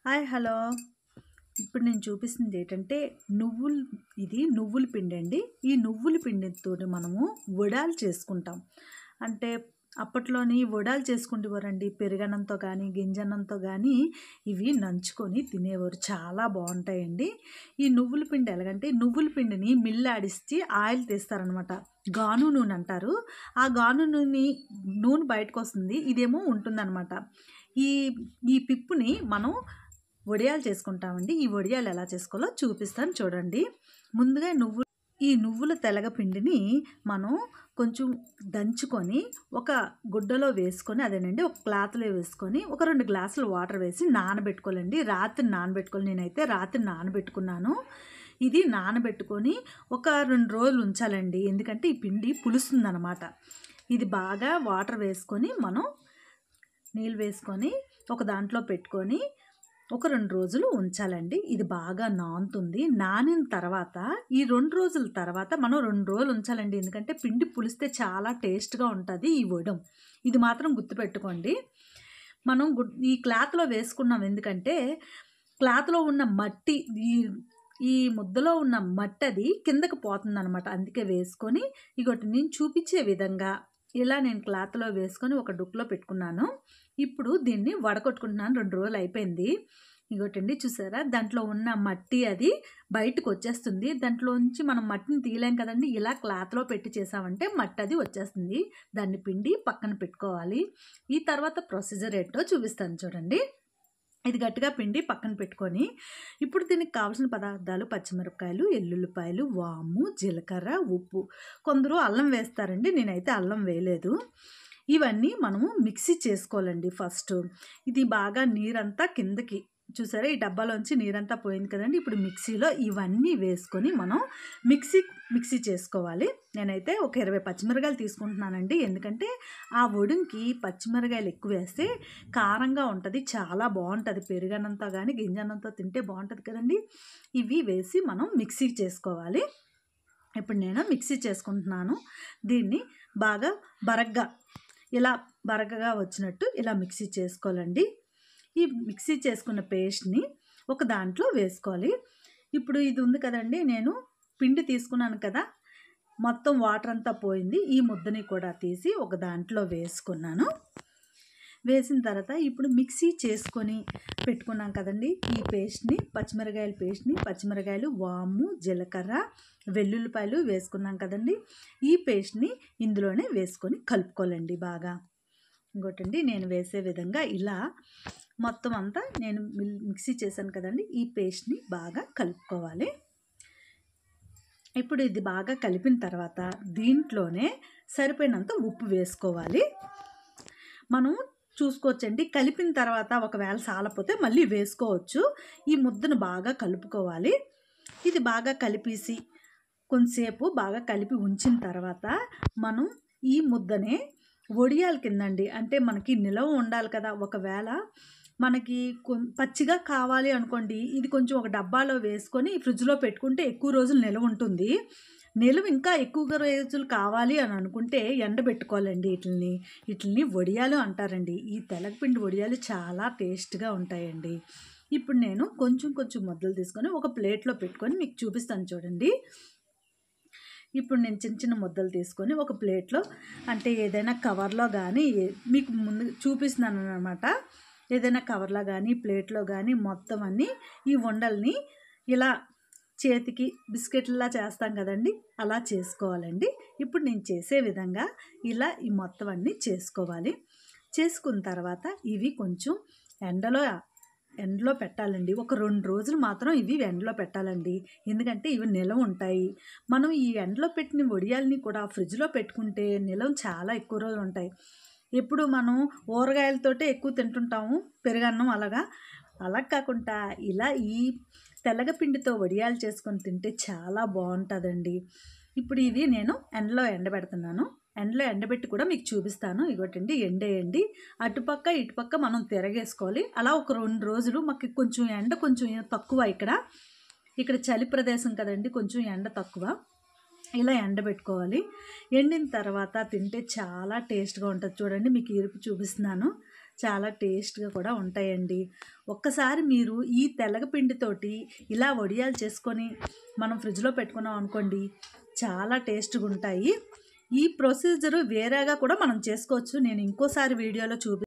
Hi hello. ఇప్పుడు నేను చూపిస్తుంది ఏంటంటే నువ్వుల పిండి అండి. ఈ నువ్వుల పిండితో మనము వడాలు చేసుకుంటాం. అంటే అప్పట్లోని వడాలు చేసుకుంటేవారండి. పెరుగన్నంతో కానీ గింజన్నంతో కానీ ఇవి నంచుకొని తినేవారు. చాలా బాగుంటాయండి. ఈ నువ్వుల పిండి ఎలాగంటే నువ్వుల పిండిని మిల్లు ఆడిచ్చి ఆయిల్ తీస్తారనమాట. గాను నూనె అంటారు. ఆ గాను నూనె బయటకు వస్తుంది. ఇదేమో ఉంటుందన్నమాట. ఈ ఈ పిప్పుని మనం వడియాలు చేసుకుంటామండి. ఈ వడియాలు ఎలా చేసుకోవాలో చూపిస్తాను చూడండి. ముందుగా ఈ నువ్వుల తెలగపిండిని మనం కొంచెం దంచుకొని ఒక గుడ్డలో వేసుకొని అదేనండి ఒక క్లాత్లో వేసుకొని ఒక 2 గ్లాసులు వాటర్ వేసి నానబెట్టుకోవాలండి. రాత్రి నానబెట్టుకోవాలి. నేనైతే రాత్రి నానబెట్టుకున్నాను. ఇది నానబెట్టుకొని ఒక 2 రోజులు ఉంచాలండి. ఎందుకంటే ఈ పిండి పులుస్తుందన్నమాట. ఇది బాగా వాటర్ వేసుకొని మనం నీళ్ళు వేసుకొని ఒక దాంట్లో పెట్టుకొని ఒక 2 రోజులు ఉంచాలండి. ఇది బాగా నానుతుంది. నానిన తర్వాత ఈ 2 రోజుల తర్వాత మనం 2 రోజులు ఉంచాలండి. ఎందుకంటే పిండి పులిస్తే చాలా టేస్ట్గా ఉంటుంది ఈ వడం. ఇది మాత్రం గుర్తుపెట్టుకోండి. మనం ఈ క్లాత్లో వేసుకున్నాం. ఎందుకంటే క్లాత్లో ఉన్న మట్టి ఈ ముద్దలో ఉన్న మట్టి అది కిందకి పోతుందన్నమాట. అందుకే వేసుకొని ఇగోటి నేను చూపించే విధంగా ఇలా నేను క్లాత్లో వేసుకొని ఒక డుక్లో పెట్టుకున్నాను. ఇప్పుడు దీన్ని వడకొట్టుకుంటున్నాను. 2 రోజులు అయిపోయింది. ఇగోటండి చూసారా, దాంట్లో ఉన్న మట్టి అది బయటకు వచ్చేస్తుంది. దాంట్లోంచి మనం మట్టిని తీయలేం కదండి. ఇలా క్లాత్లో పెట్టి చేసామంటే మట్టి అది వచ్చేస్తుంది. దాన్ని పిండి పక్కన పెట్టుకోవాలి. ఈ తర్వాత ప్రొసీజర్ ఏంటో చూపిస్తాను చూడండి. ఇది గట్టిగా పిండి పక్కన పెట్టుకొని ఇప్పుడు దీనికి కావాల్సిన పదార్థాలు పచ్చిమిరపకాయలు, ఎల్లుల్లిపాయలు, వాము, జీలకర్ర, ఉప్పు. కొందరు అల్లం వేస్తారండి. నేనైతే అల్లం వేయలేదు. ఇవన్నీ మనము మిక్సీ చేసుకోవాలండి. ఫస్ట్ ఇది బాగా నీరంతా కిందకి చూసారా, ఈ డబ్బాలోంచి నీరంతా పోయింది కదండి. ఇప్పుడు మిక్సీలో ఇవన్నీ వేసుకొని మనం మిక్సీ చేసుకోవాలి. నేనైతే ఒక 20 పచ్చిమిరకాయలు తీసుకుంటున్నానండి. ఎందుకంటే ఆ వడుంకి పచ్చిమిరకాయలు ఎక్కువ వేస్తే కారంగా ఉంటుంది, చాలా బాగుంటుంది. పెరుగన్నంతో కానీ గింజన్నంతో తింటే బాగుంటుంది కదండి. ఇవి వేసి మనం మిక్సీ చేసుకోవాలి. ఇప్పుడు నేను మిక్సీ చేసుకుంటున్నాను. దీన్ని బాగా బరగ్గా వచ్చినట్టు ఇలా మిక్సీ చేసుకోవాలండి. ఈ మిక్సీ చేసుకున్న పేస్ట్ని ఒక దాంట్లో వేసుకోవాలి. ఇప్పుడు ఇది ఉంది కదండి, నేను పిండి తీసుకున్నాను కదా, మొత్తం వాటర్ అంతా పోయింది. ఈ ముద్దని కూడా తీసి ఒక దాంట్లో వేసుకున్నాను. వేసిన తర్వాత ఇప్పుడు మిక్సీ చేసుకొని పెట్టుకున్నాం కదండి ఈ పేస్ట్ని, పచ్చిమిరకాయలు, వాము, జీలకర్ర, వెల్లుల్లిపాయలు వేసుకున్నాం కదండి. ఈ పేస్ట్ని ఇందులోనే వేసుకొని కలుపుకోవాలండి బాగా. ఇంకోటండి, నేను వేసే విధంగా ఇలా మొత్తం అంతా నేను మిక్సీ చేశాను కదండి, ఈ పేస్ట్ని బాగా కలుపుకోవాలి. ఇప్పుడు ఇది బాగా కలిపిన తర్వాత దీంట్లోనే సరిపోయినంత ఉప్పు వేసుకోవాలి. మనం చూసుకోవచ్చండి. కలిపిన తర్వాత ఒకవేళ సాలపోతే మళ్ళీ వేసుకోవచ్చు. ఈ ముద్దను బాగా కలుపుకోవాలి. ఇది బాగా కలిపేసి కొంతసేపు బాగా కలిపి ఉంచిన తర్వాత మనం ఈ ముద్దనే వడియాల కిందండి, అంటే మనకి నిలవ ఉండాలి కదా. ఒకవేళ మనకి పచ్చిగా కావాలి అనుకోండి, ఇది కొంచెం ఒక డబ్బాలో వేసుకొని ఫ్రిడ్జ్లో పెట్టుకుంటే ఎక్కువ రోజులు నిలవ ఉంటుంది. నిలవ ఇంకా ఎక్కువగా రోజులు కావాలి అని అనుకుంటే ఎండబెట్టుకోవాలండి. వీటిని వడియాలు అంటారండి. ఈ తెలగపిండి వడియాలు చాలా టేస్ట్గా ఉంటాయండి. ఇప్పుడు నేను కొంచెం ముద్దలు తీసుకొని ఒక ప్లేట్లో పెట్టుకొని మీకు చూపిస్తాను చూడండి. ఇప్పుడు నేను చిన్న ముద్దలు తీసుకొని ఒక ప్లేట్లో, అంటే ఏదైనా కవర్లో కానీ మీకు ముందు చూపిస్తున్నాను అన్నమాట. ఏదైనా కవర్లో కానీ ప్లేట్లో కానీ మొత్తం అన్నీ ఈ ఉండల్ని ఇలా చేతికి బిస్కెట్లా చేస్తాం కదండి, అలా చేసుకోవాలండి. ఇప్పుడు నేను చేసే విధంగా ఇలా ఈ మొత్తం అన్నీ చేసుకోవాలి. చేసుకున్న తర్వాత ఇవి కొంచెం ఎండలో పెట్టాలండి. ఒక 2 రోజులు మాత్రం ఇవి ఎండలో పెట్టాలండి. ఎందుకంటే ఇవి నిలవ ఉంటాయి. మనం ఈ ఎండలో పెట్టిన వడియాలని కూడా ఫ్రిడ్జ్లో పెట్టుకుంటే నిలవ చాలా ఎక్కువ రోజులు ఉంటాయి. ఎప్పుడు మనం ఊరగాయలతోటే ఎక్కువ తింటుంటాము, పెరుగన్నం అలా కాకుండా ఇలా ఈ తెల్లగపిండితో వడియాలు చేసుకొని తింటే చాలా బాగుంటుందండి. ఇప్పుడు ఇది నేను ఎండలో ఎండబెడుతున్నాను. ఎండలో ఎండబెట్టి కూడా మీకు చూపిస్తాను. ఇగోటండి ఎండేయండి. అటుపక్క ఇటుపక్క మనం తిరగేసుకోవాలి. అలా ఒక 2 రోజులు. మాకు కొంచెం ఎండ తక్కువ. ఇక్కడ చలి ప్రదేశం కదండి, కొంచెం ఎండ తక్కువ. ఇలా ఎండబెట్టుకోవాలి. ఎండిన తర్వాత తింటే చాలా టేస్ట్గా ఉంటుంది. చూడండి, మీకు ఇరుపు చూపిస్తున్నాను. చాలా టేస్ట్గా కూడా ఉంటాయండి. ఒక్కసారి మీరు ఈ తెలగపిండితోటి ఇలా వడియాలు చేసుకొని మనం ఫ్రిడ్జ్లో పెట్టుకున్నాం అనుకోండి, చాలా టేస్ట్గా ఉంటాయి. ఈ ప్రొసీజరు వేరేగా కూడా మనం చేసుకోవచ్చు. నేను ఇంకోసారి వీడియోలో